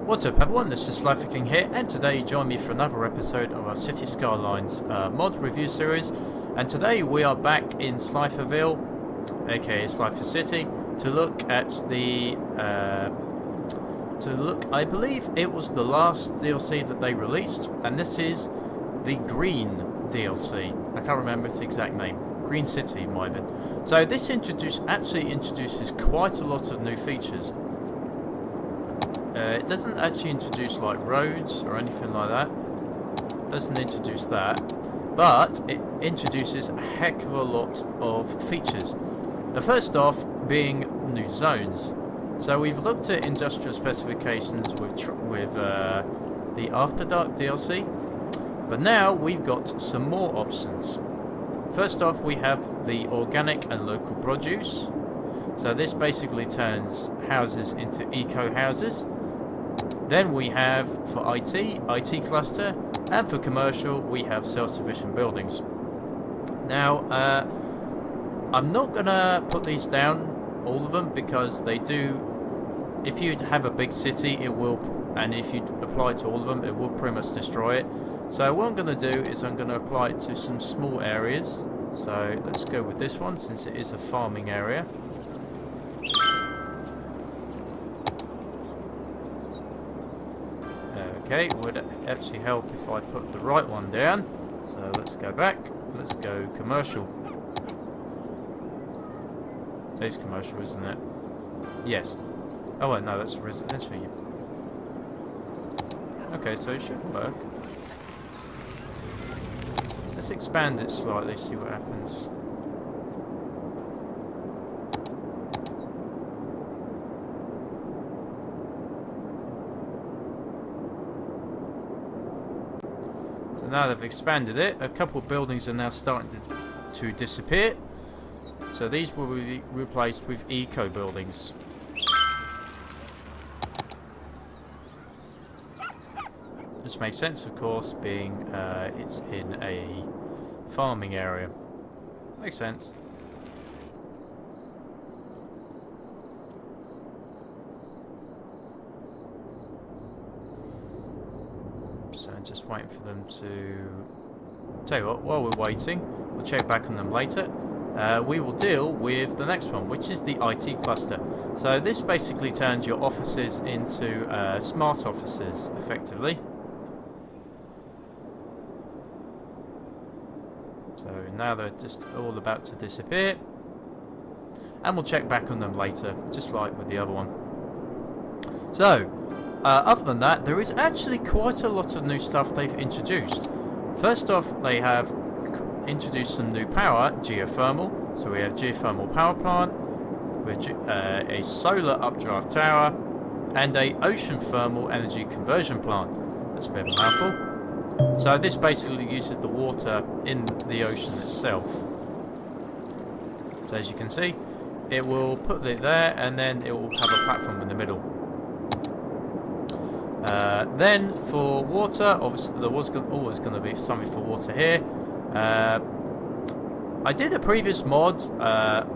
What's up everyone, this is SliferKing here, and today you join me for another episode of our City Skylines mod review series. And today we are back in Sliferville, aka Slifer City, to look at the I believe it was the last DLC that they released, and this is the Green DLC. I can't remember its exact name. Green City might have been. So this actually introduces quite a lot of new features. It doesn't actually introduce like roads or anything like that. It doesn't introduce that, but it introduces a heck of a lot of features. The first off being new zones. So we've looked at industrial specifications with the After Dark DLC, but now we've got some more options. First off, we have the organic and local produce. So this basically turns houses into eco houses. Then we have for IT cluster, and for commercial we have self-sufficient buildings. Now I'm not gonna put these down, all of them, because they do, if you have a big city it will, and if you apply it to all of them it will pretty much destroy it. So what I'm gonna do is I'm gonna apply it to some small areas. So let's go with this one since it is a farming area. Okay, would actually help if I put the right one down. So let's go back. Let's go commercial. It's commercial, isn't it? Yes. Oh wait, no, that's residential. Okay, so it should work. Let's expand it slightly, see what happens. So now they've expanded it, a couple of buildings are now starting to disappear. So these will be replaced with eco buildings. Which makes sense, of course, being it's in a farming area. Makes sense. So just waiting for them to... Tell you what, while we're waiting, we'll check back on them later. We will deal with the next one, which is the IT cluster. So this basically turns your offices into smart offices, effectively. So now they're just all about to disappear. And we'll check back on them later, just like with the other one. So, other than that, there is actually quite a lot of new stuff they've introduced. First off, they have introduced some new power, geothermal. So we have geothermal power plant, with a solar updraft tower, and a ocean thermal energy conversion plant. That's a bit of a mouthful. So this basically uses the water in the ocean itself. So as you can see, it will put it there, and then it will have a platform in the middle. Then for water, obviously there was always going to be something for water here. I did a previous mod,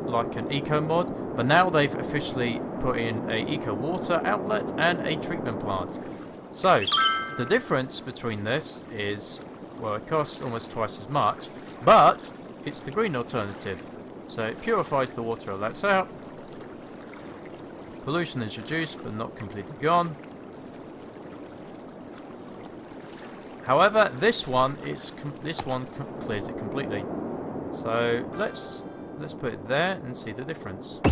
like an eco mod, but now they've officially put in a eco water outlet and a treatment plant. So the difference between this is, well, it costs almost twice as much, but it's the green alternative. So it purifies the water it lets out. Pollution is reduced, but not completely gone. However, this one clears it completely. So let's put it there and see the difference. Of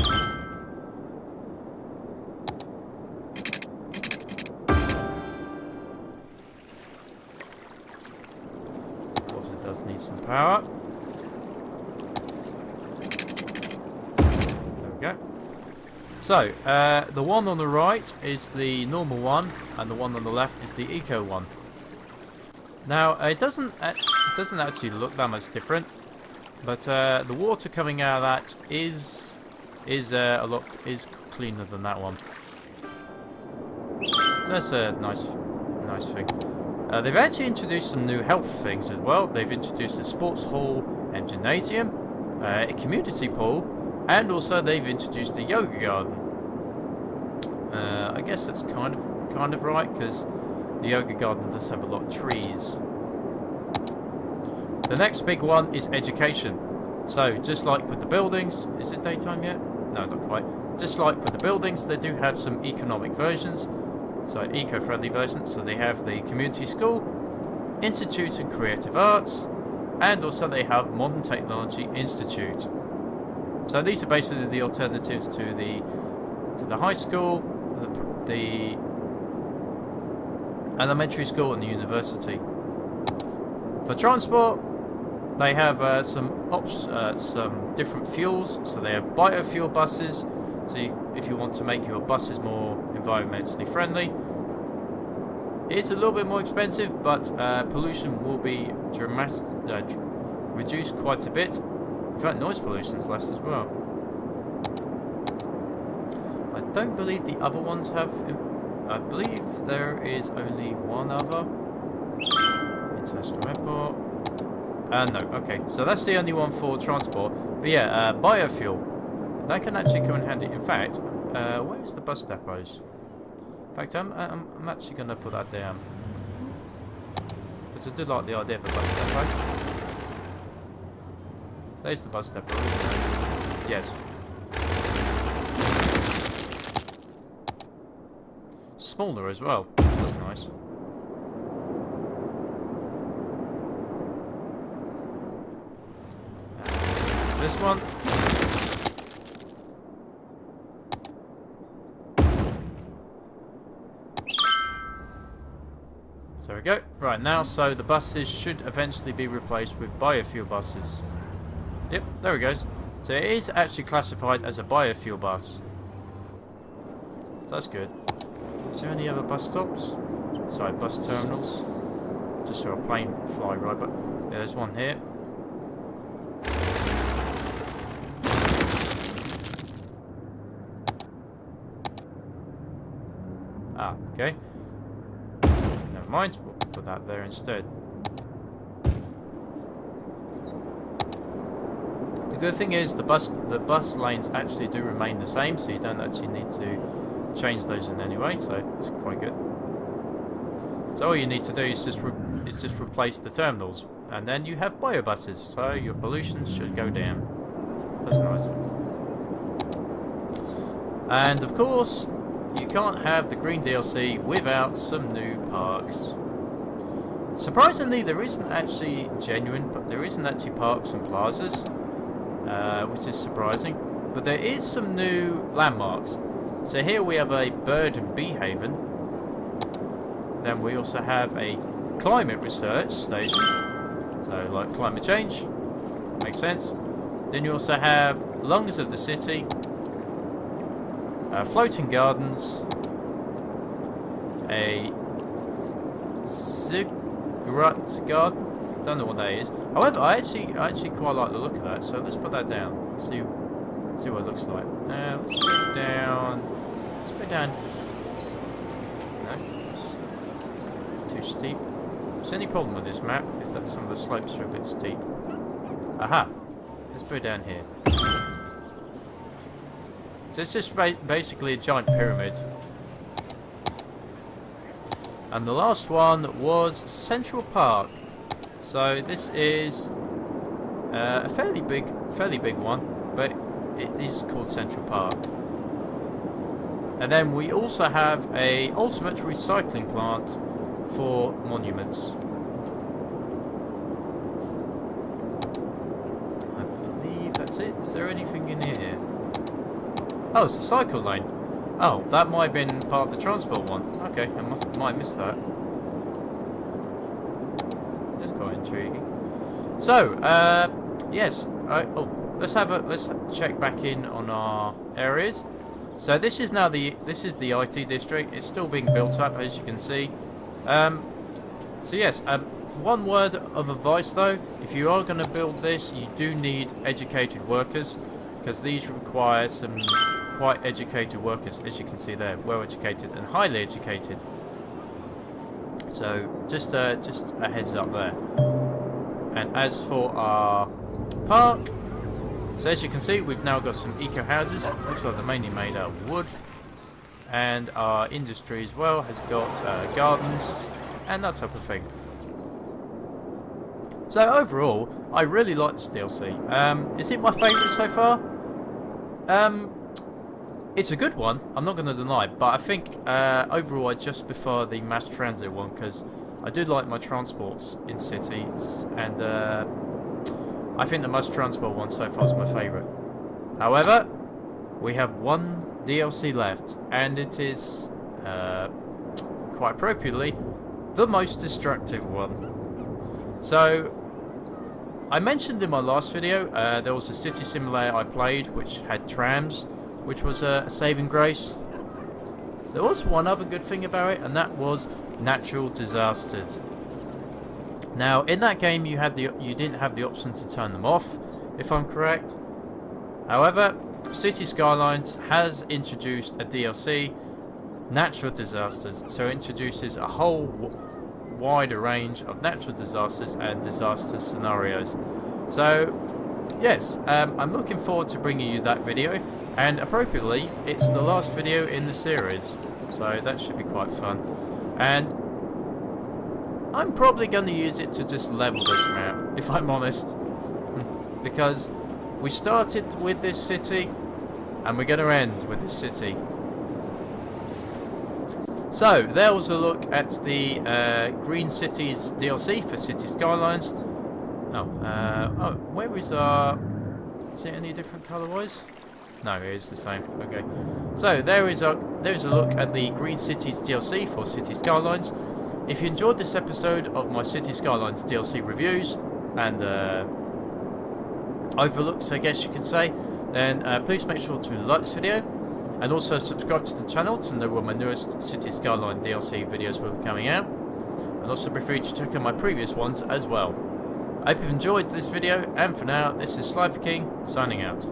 course, it does need some power. There we go. So the one on the right is the normal one, and the one on the left is the eco one. Now it doesn't actually look that much different, but the water coming out of that is cleaner than that one. That's a nice thing. They've actually introduced some new health things as well. They've introduced a sports hall and gymnasium, a community pool, and also they've introduced a yoga garden. I guess that's kind of right, because the yoga garden does have a lot of trees. The next big one is education. So just like with the buildings, is it daytime yet? No, not quite. Just like with the buildings, they do have some economic versions, so eco-friendly versions. So they have the community school, Institute of Creative Arts, and also they have Modern Technology Institute. So these are basically the alternatives to the high school, the elementary school, and the university. For transport, they have some different fuels. So they have biofuel buses. So if you want to make your buses more environmentally friendly, it's a little bit more expensive, but pollution will be reduced quite a bit. In fact, noise pollution is less as well. I don't believe the other ones have. I believe there is only one other. International Airport. No, okay. So that's the only one for transport. But yeah, biofuel. That can actually come in handy. In fact, where is the bus depots? In fact, I'm actually going to put that down. Because I do like the idea of a bus depot. There's the bus depot, isn't it? Yes. Smaller as well. That's nice. This one. So there we go. Right now, so the buses should eventually be replaced with biofuel buses. Yep, there it goes. So it is actually classified as a biofuel bus. So that's good. Is there any other bus stops? Sorry, bus terminals. Just saw a plane fly right, but yeah, there's one here. Ah, okay. Never mind, we'll put that there instead. The good thing is the bus lanes actually do remain the same, so you don't actually need to change those in any way, so it's quite good. So all you need to do is just replace the terminals, and then you have biobuses, so your pollution should go down. That's nice. And of course, you can't have the green DLC without some new parks. Surprisingly, there isn't actually parks and plazas, which is surprising. But there is some new landmarks. So here we have a bird and bee haven. Then we also have a climate research station. So like climate change, makes sense. Then you also have lungs of the city. Floating gardens, a ziggurat garden. Don't know what that is. However, I actually quite like the look of that. So let's put that down. See what it looks like. Let's put it down. Let's put it down. No, it's too steep. Is there any problem with this map? Is that some of the slopes are a bit steep? Aha! Let's put it down here. So it's just basically a giant pyramid. And the last one was Central Park. So this is a fairly big one, but it is called Central Park. And then we also have a ultimate recycling plant for monuments. I believe that's it. Is there anything in here? Oh, it's the cycle lane. Oh, that might have been part of the transport one. Okay, I might miss that. That's quite intriguing. So, yes. Let's check back in on our areas. So this is now the IT district. It's still being built up, as you can see. So yes. One word of advice though: if you are going to build this, you do need educated workers, because these require some quite educated workers, as you can see there, well educated and highly educated. So just a heads up there. And as for our park, so as you can see, we've now got some eco houses. Looks like they're mainly made out of wood. and our industry as well has got gardens and that type of thing. So overall, I really like this DLC. Is it my favourite so far? It's a good one, I'm not going to deny, but I think overall I just prefer the mass transit one, because I do like my transports in cities, and I think the mass transport one so far is my favourite. However, we have one DLC left, and it is, quite appropriately, the most destructive one. So, I mentioned in my last video, there was a city simulator I played which had trams, which was a saving grace. There was one other good thing about it, and that was natural disasters. Now, in that game, you didn't have the option to turn them off, if I'm correct. However, City Skylines has introduced a DLC, natural disasters, so it introduces a whole wider range of natural disasters and disaster scenarios. So, yes, I'm looking forward to bringing you that video, and appropriately, it's the last video in the series, so that should be quite fun. And I'm probably going to use it to just level this map, if I'm honest, because we started with this city, and we're going to end with this city. So, there was a look at the Green Cities DLC for City Skylines. Oh, where is our... Is it any different colour-wise? No, it is the same. Okay. So, there is a look at the Green Cities DLC for City Skylines. If you enjoyed this episode of my City Skylines DLC reviews, and overlooks, I guess you could say, then please make sure to like this video, and also subscribe to the channel to know when my newest City Skyline DLC videos will be coming out, and also be free to check out my previous ones as well. I hope you've enjoyed this video, and for now, this is SliferKing signing out.